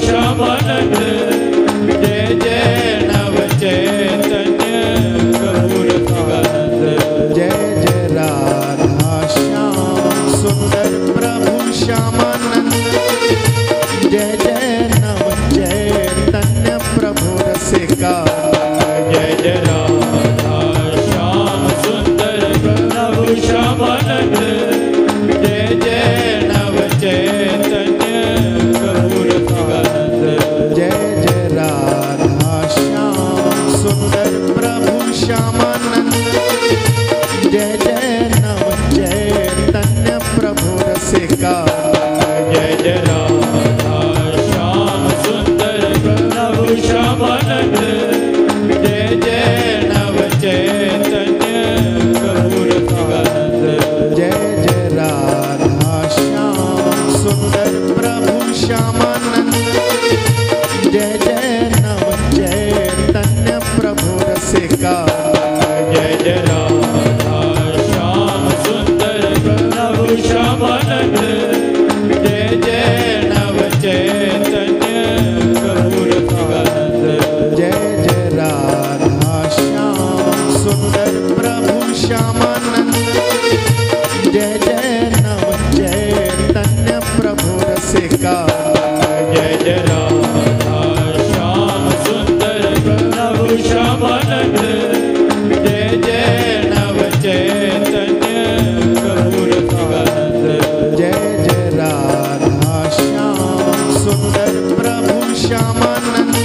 श्यामानंद जय जय नव चैतन्य प्रभु रसिकानंद जय जय राधा श्याम सुंदर प्रभु श्यामानंद जय जय नव चैतन्य प्रभु रसिकानंद जय जय राधा श्याम सुंदर प्रभु श्यामानंद जय जय नव चैतन्य प्रभु रसिकानंद जय जय राधा श्याम सुंदर प्रभु श्यामानंद जय जय नव चैतन्य प्रभु रसिकानंद जय जय राधा श्याम सुंदर प्रभु श्यामानंद जय जय नव चैतन्य प्रभु रसिकानंद जय जय राधा श्याम सुंदर प्रभु श्यामानंद जय जय नव चैतन्य प्रभु रसिकानंद जय जय राधा श्याम सुंदर प्रभु श्यामानंद जय जय नव चैतन्य प्रभु रसिकानंद जय जय राधा श्याम सुंदर प्रभु श्यामानंद जय जय नव चैतन्य प्रभु रसिकानंद जय जय राधा श्याम सुंदर प्रभु श्यामानंद जय जय नव चैतन्य प्रभु रसिकानंद जय जय राधा श्याम सुंदर प्रभु श्यामानंद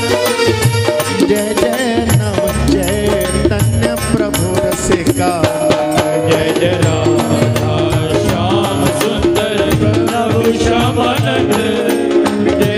जय जय नव चैतन्य प्रभु रसिकानंद जय जय राधा श्याम सुंदर प्रभु श्यामानंद जय